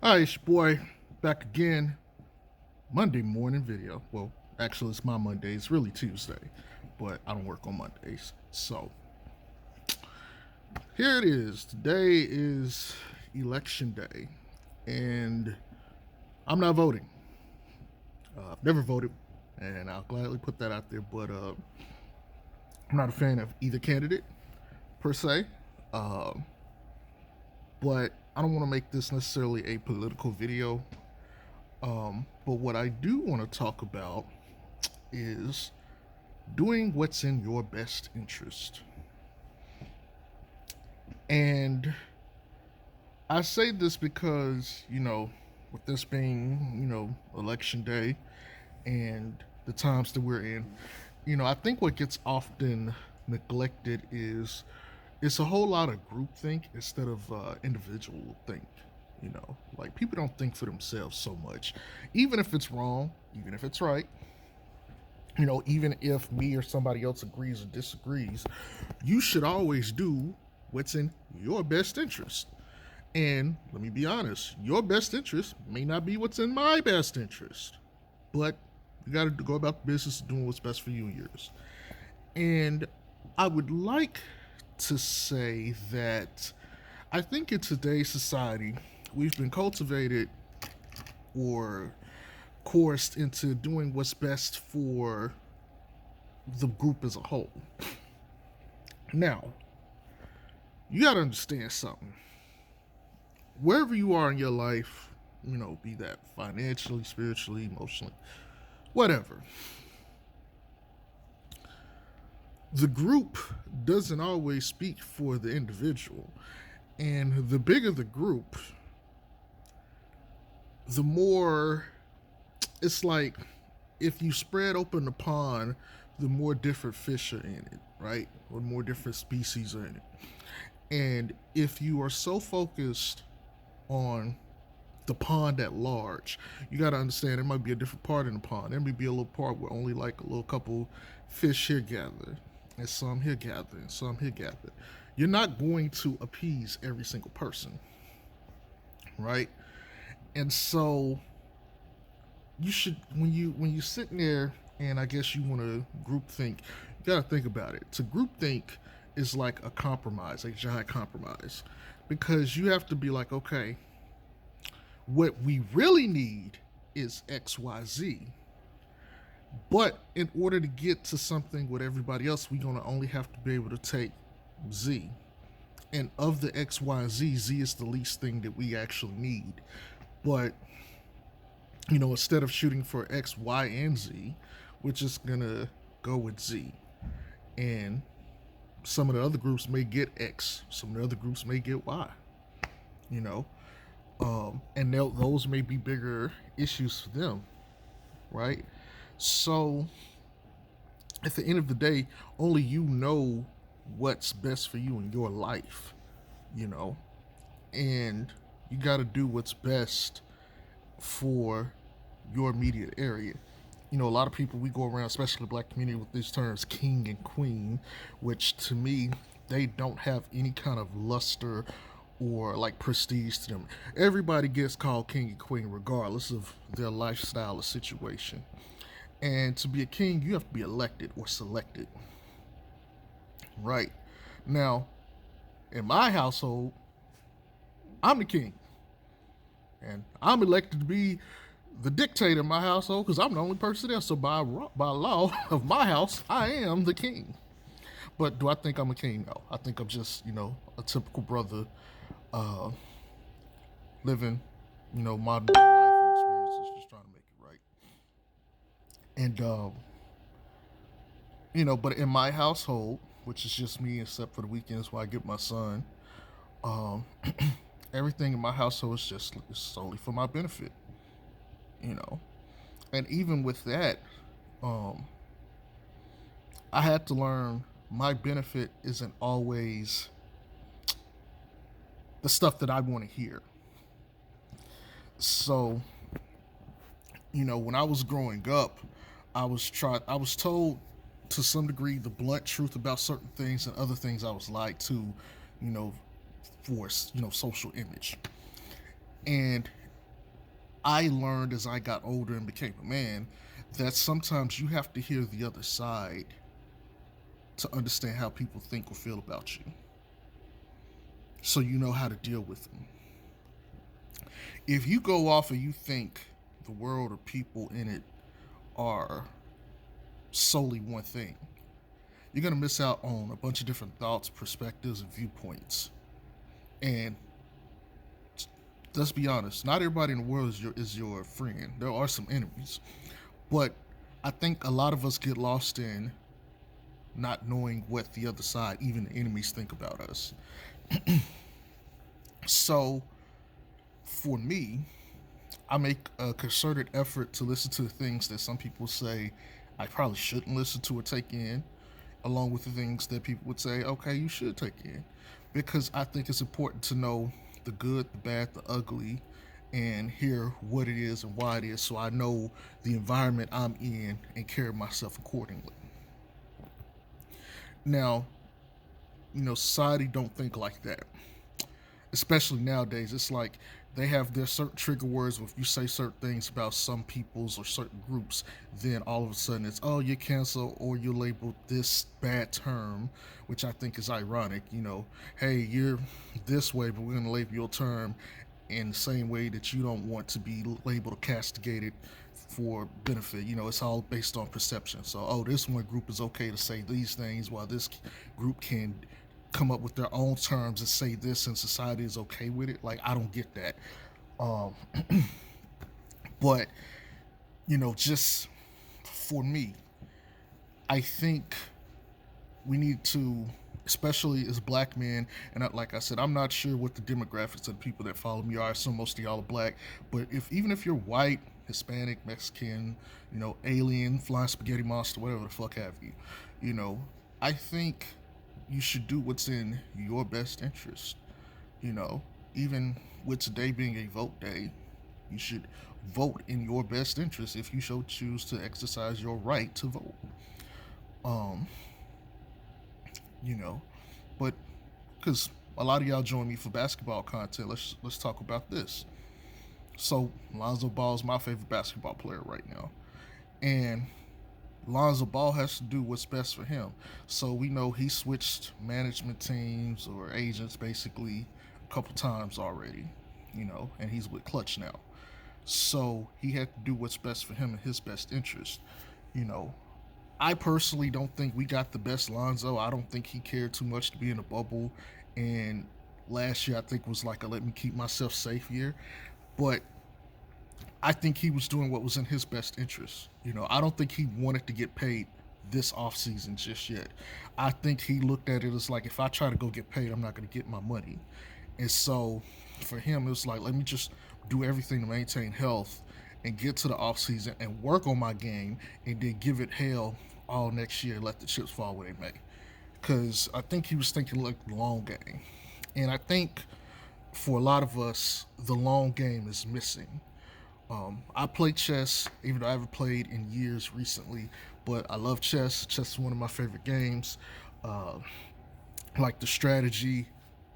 Hi, it's your boy back again. Monday morning video. Well, actually, it's my Monday. It's really Tuesday, but I don't work on Mondays. So here it is. Today is election day, and I'm not voting. I've never voted, and I'll gladly put that out there. But I'm not a fan of either candidate per se. Uh, but I don't want to make this necessarily a political video. But what I do want to talk about is doing what's in your best interest. And I say this because, with this being, election day and the times that we're in, I think what gets often neglected is it's a whole lot of groupthink instead of individual think. Like people don't think for themselves so much, even if it's wrong, even if it's right. Even if me or somebody else agrees or disagrees, you should always do what's in your best interest. And let me be honest, your best interest may not be what's in my best interest, but you got to go about the business of doing what's best for you and yours. And I would like to say that I think in today's society, we've been cultivated or coursed into doing what's best for the group as a whole. Now, you got to understand something. Wherever you are in your life, be that financially, spiritually, emotionally, whatever, the group doesn't always speak for the individual. And the bigger the group, the more it's like if you spread open the pond, the more different fish are in it, right? Or more different species are in it. And if you are so focused on the pond at large, you got to understand there might be a different part in the pond. There may be a little part where only like a little couple fish here gather, and some here gather, and some here gather. You're not going to appease every single person, right? And so you should when you sitting there and I guess you want to group think, you got to think about it. To group think is like a compromise, a giant compromise, because you have to be like, okay, what we really need is XYZ. But in order to get to something with everybody else, we're going to only have to be able to take Z. And of the XYZ, Z is the least thing that we actually need. But, instead of shooting for X, Y, and Z, we're just going to go with Z. And some of the other groups may get X, some of the other groups may get Y, you know? And those may be bigger issues for them, right? So at the end of the day, only you know what's best for you in your life, you know, and you got to do what's best for your immediate area. A lot of people, we go around, especially the black community, with these terms king and queen, which to me, they don't have any kind of luster or like prestige to them. Everybody gets called king and queen regardless of their lifestyle or situation. And to be a king, you have to be elected or selected. Right. Now, in my household, I'm the king. And I'm elected to be the dictator in my household because I'm the only person there. So by law of my house, I am the king. But do I think I'm a king? No. I think I'm just, a typical brother uh, living, modern day life and experiences, just trying to make it right. And, but in my household, which is just me except for the weekends where I get my son, um, everything in my household is just solely for my benefit, you know. And even with that, um, I had to learn my benefit isn't always the stuff that I want to hear. So, when I was growing up, I was told to some degree the blunt truth about certain things and other things I was lied to, you know, for social image. And I learned as I got older and became a man that sometimes you have to hear the other side to understand how people think or feel about you, so you know how to deal with them. If you go off and you think the world or people in it are solely one thing, you're going to miss out on a bunch of different thoughts, perspectives, and viewpoints. And let's be honest, not everybody in the world is your friend. There are some enemies. But I think a lot of us get lost in not knowing what the other side, even the enemies, think about us. So for me, I make a concerted effort to listen to the things that some people say I probably shouldn't listen to or take in, along with the things that people would say, okay, you should take in. Because I think it's important to know the good, the bad, the ugly, and hear what it is and why it is, so I know the environment I'm in and carry myself accordingly. Now, society don't think like that, especially nowadays. It's like they have their certain trigger words. If you say certain things about some peoples or certain groups, then all of a sudden it's, oh, you're canceled or you're labeled this bad term, which I think is ironic. Hey, you're this way, but we're going to label your term in the same way that you don't want to be labeled or castigated for benefit. It's all based on perception. So, oh, this one group is okay to say these things, while this group can come up with their own terms and say this, and society is okay with it. Like, I don't get that. Um, but just for me, I think we need to, especially as black men, and like I said, I'm not sure what the demographics of the people that follow me are. I assume most of y'all are black, but even if you're white, Hispanic, Mexican, alien, flying spaghetti monster, whatever the fuck have you, I think you should do what's in your best interest. You know, Even with today being a vote day, you should vote in your best interest if you so choose to exercise your right to vote. Um, you know, but because a lot of y'all join me for basketball content, let's talk about this. So Lonzo Ball is my favorite basketball player right now, and Lonzo Ball has to do what's best for him. So we know he switched management teams or agents basically a couple times already, and he's with Clutch now. So he had to do what's best for him in his best interest. You know, I personally don't think we got the best Lonzo. I don't think he cared too much to be in a bubble. And last year, I think was like a let me keep myself safe year. But I think he was doing what was in his best interest. I don't think he wanted to get paid this offseason just yet. I think he looked at it as like, if I try to go get paid, I'm not going to get my money. And so for him, it was like, let me just do everything to maintain health and get to the offseason and work on my game and then give it hell all next year, let the chips fall where they may. Because I think he was thinking like the long game. And I think for a lot of us, the long game is missing. I play chess, even though I haven't played in years recently, but I love chess. Chess is one of my favorite games. Uh, like the strategy,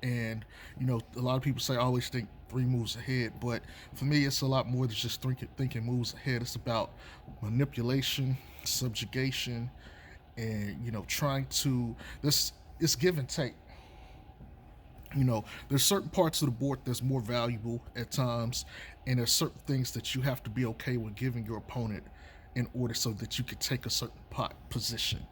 and a lot of people say I always think 3 moves ahead, but for me, it's a lot more than just thinking moves ahead. It's about manipulation, subjugation, and trying to this. It's give and take. There's certain parts of the board that's more valuable at times, and there's certain things that you have to be okay with giving your opponent in order so that you can take a certain position.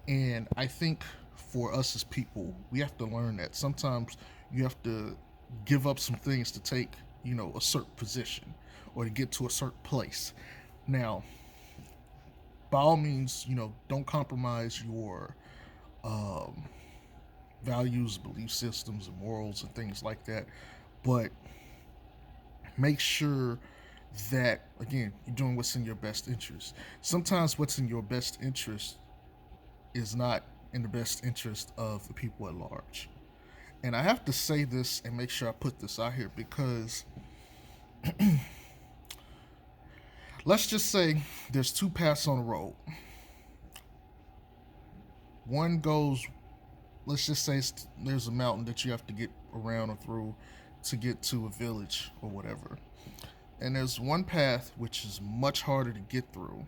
And I think for us as people, we have to learn that sometimes you have to give up some things to take, a certain position or to get to a certain place. Now, by all means, don't compromise your um, values, belief systems, and morals and things like that. But make sure that, again, you're doing what's in your best interest. Sometimes what's in your best interest is not in the best interest of the people at large. And I have to say this and make sure I put this out here because let's just say there's two paths on the road. One goes, let's just say there's a mountain that you have to get around or through to get to a village or whatever. And there's one path which is much harder to get through,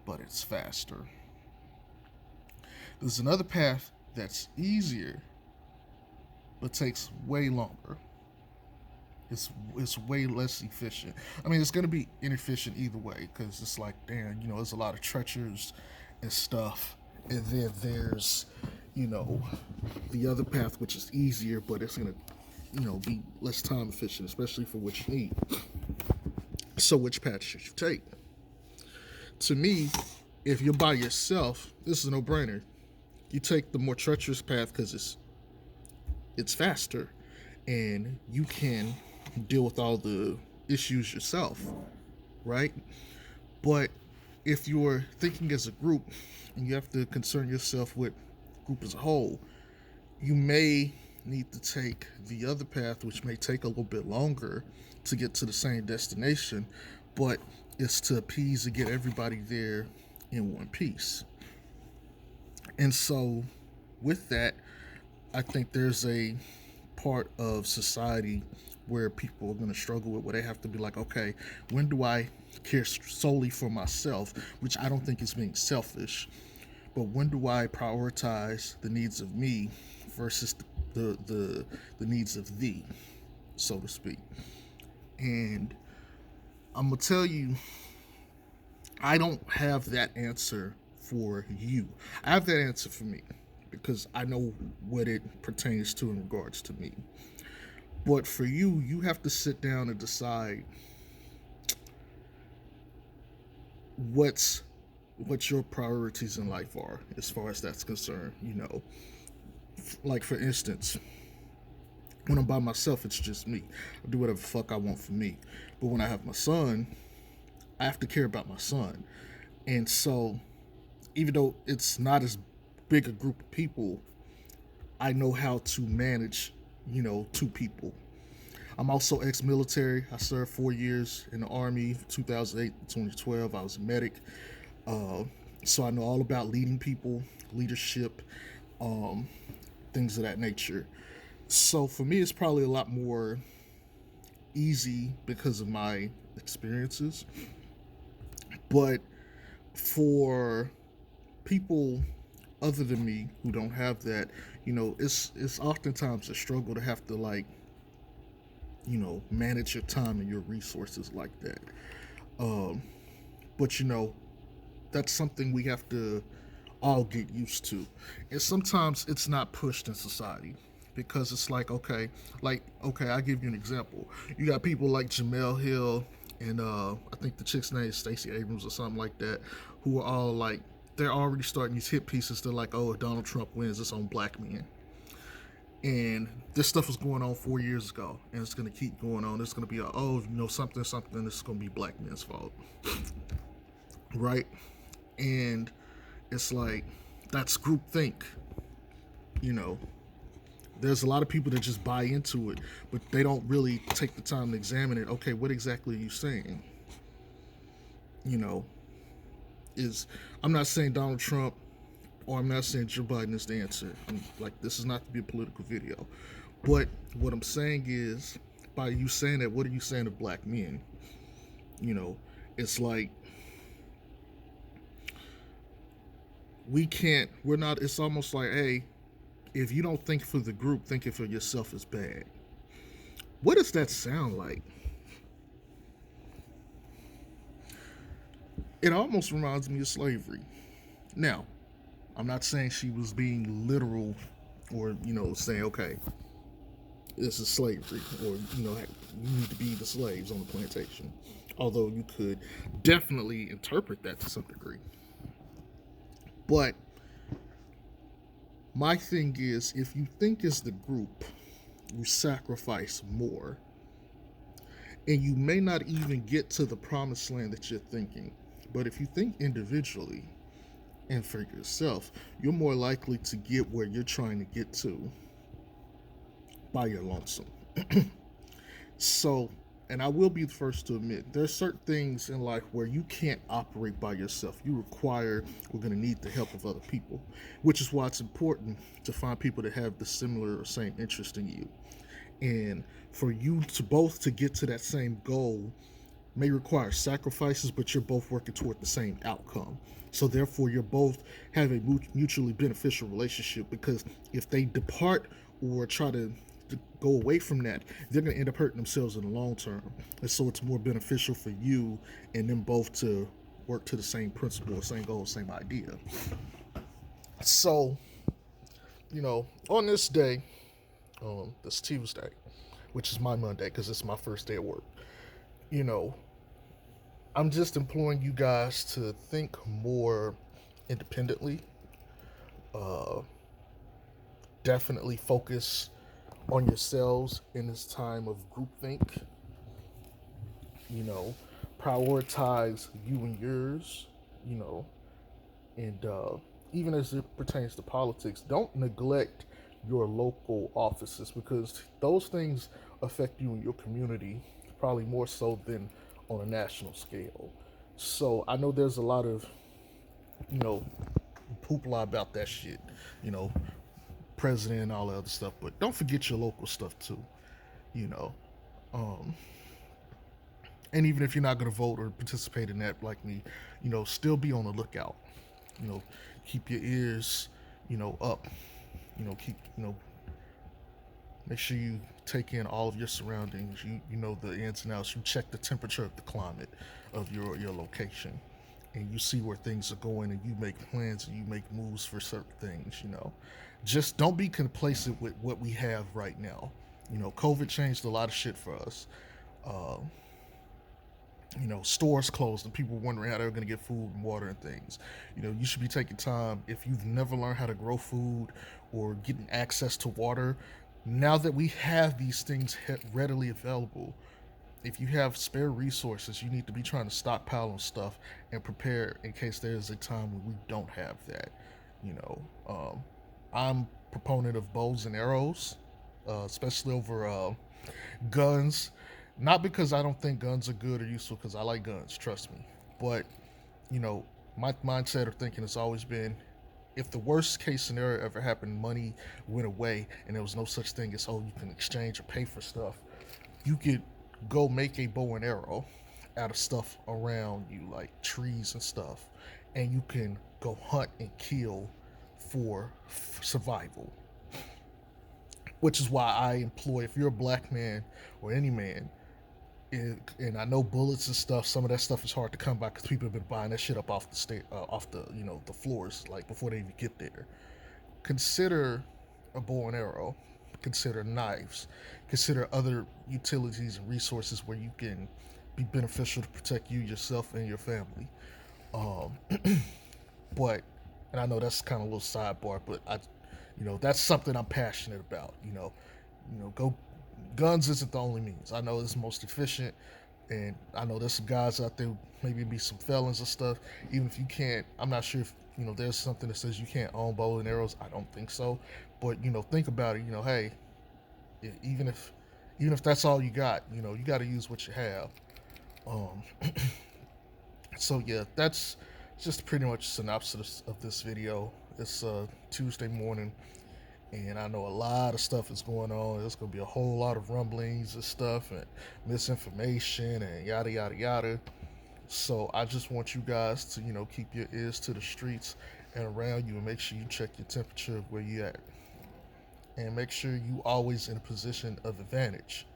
but it's faster. There's another path that's easier, but takes way longer. It's way less efficient. I mean, it's gonna be inefficient either way because it's like, damn, there's a lot of treacherous and stuff, and then there's, you know, the other path which is easier, but it's gonna, be less time efficient, especially for what you need. So, which path should you take? To me, if you're by yourself, this is a no-brainer. You take the more treacherous path because it's faster, and you can deal with all the issues yourself, right? But if you're thinking as a group and you have to concern yourself with group as a whole, you may need to take the other path, which may take a little bit longer to get to the same destination, but it's to appease and get everybody there in one piece. And so, with that, I think there's a part of society where people are going to struggle with, where they have to be like, okay, when do I care solely for myself, which I don't think is being selfish, but when do I prioritize the needs of me versus the needs of thee, so to speak. And I'm gonna tell you, I don't have that answer for you. I have that answer for me because I know what it pertains to in regards to me. But for you, you have to sit down and decide what's what your priorities in life are as far as that's concerned. Like for instance, when I'm by myself, it's just me. I do whatever the fuck I want for me. But when I have my son, I have to care about my son. And so, even though it's not as big a group of people, I know how to manage, two people. I'm also ex-military. I served 4 years in the Army, 2008 to 2012. I was a medic. Uh, so I know all about leading people, leadership, um, things of that nature. So for me, it's probably a lot more easy because of my experiences. But for people other than me who don't have that, it's oftentimes a struggle to have to like, manage your time and your resources like that. Um, but that's something we have to all get used to. And sometimes it's not pushed in society because it's like okay, I'll give you an example. You got people like Jamel Hill and I think the chick's name is Stacey Abrams or something like that, who are all like they're already starting these hit pieces. They're like, oh, if Donald Trump wins, it's on black men. And this stuff was going on 4 years ago, and it's gonna keep going on. It's gonna be something, something. This is gonna be black men's fault, right? And it's like that's groupthink. You know, there's a lot of people that just buy into it, but they don't really take the time to examine it. Okay, what exactly are you saying? You know, is I'm not saying Donald Trump or I'm not saying Joe Biden is the answer. This is not to be a political video, but what I'm saying is, by you saying that, what are you saying to black men? You know, it's like we can't. We're not. It's almost like, hey, if you don't think for the group, thinking for yourself is bad. What does that sound like? It almost reminds me of slavery. Now, I'm not saying she was being literal or, saying, okay, this is slavery or, you need to be the slaves on the plantation. Although you could definitely interpret that to some degree. But my thing is, if you think as the group, you sacrifice more. And you may not even get to the promised land that you're thinking. But if you think individually and for yourself, you're more likely to get where you're trying to get to by your lonesome. So, and I will be the first to admit, there's certain things in life where you can't operate by yourself. We're going to need the help of other people, which is why it's important to find people that have the similar or same interest in you. And for you to both to get to that same goal, may require sacrifices, but you're both working toward the same outcome. So therefore, you're both have a mutually beneficial relationship, because if they depart or try to go away from that, they're going to end up hurting themselves in the long term. And so it's more beneficial for you and them both to work to the same principle, same goal, same idea. So, on this day, this Tuesday, which is my Monday because it's my first day at work, you know, I'm just imploring you guys to think more independently. Uh, Definitely focus on yourselves in this time of groupthink. You know, prioritize you and yours. You know, and even as it pertains to politics, don't neglect your local offices, because those things affect you and your community probably more so than on a national scale. So I know there's a lot of, you know, hoopla about that shit, you know, president and all that other stuff, but don't forget your local stuff too, you know. Um, and even if you're not going to vote or participate in that like me, still be on the lookout. You know, keep your ears, up. Keep, make sure you take in all of your surroundings. You know the ins and outs. You check the temperature of the climate of your location, and you see where things are going, and you make plans and you make moves for certain things. Just don't be complacent with what we have right now. COVID changed a lot of shit for us. Uh, Stores closed and people were wondering how they were going to get food and water and things. You should be taking time, if you've never learned how to grow food or getting access to water. Now that we have these things readily available, if you have spare resources, you need to be trying to stockpile on stuff and prepare in case there is a time when we don't have that. You know, I'm a proponent of bows and arrows, especially over guns. Not because I don't think guns are good or useful, because I like guns, trust me. But, my mindset of thinking has always been, if the worst case scenario ever happened, money went away and there was no such thing as, oh, you can exchange or pay for stuff, you could go make a bow and arrow out of stuff around you, like trees and stuff, and you can go hunt and kill for survival. Which is why I employ, if you're a black man or any man, and I know bullets and stuff. Some of that stuff is hard to come by because people have been buying that shit up off off the the floors, like before they even get there. Consider a bow and arrow. Consider knives. Consider other utilities and resources where you can be beneficial to protect you, yourself, and your family. Um, but, and I know that's kind of a little sidebar, but that's something I'm passionate about. Go guns isn't the only means. I know it's most efficient, and I know there's some guys out there, maybe be some felons and stuff. Even if you can't, I'm not sure if there's something that says you can't own bow and arrows. I don't think so, but think about it. Hey, even if that's all you got, you got to use what you have. Um, so yeah, that's just pretty much a synopsis of this video. It's Tuesday morning, and I know a lot of stuff is going on. There's gonna be a whole lot of rumblings and stuff and misinformation and yada yada yada. So I just want you guys to keep your ears to the streets and around you, and make sure you check your temperature of where you at, and make sure you always in a position of advantage,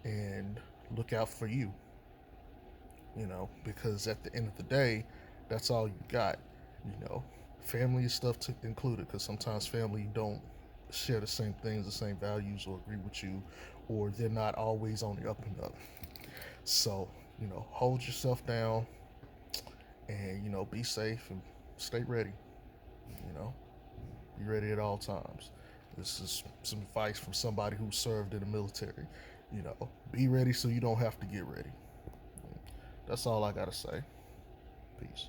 and look out for you. Because at the end of the day, that's all you got. You know, family and stuff included, because sometimes family don't share the same things, the same values, or agree with you, or they're not always on the up and up. So, hold yourself down, and, be safe and stay ready. You know, be ready at all times. This is some advice from somebody who served in the military. Be ready so you don't have to get ready. That's all I gotta say. Peace.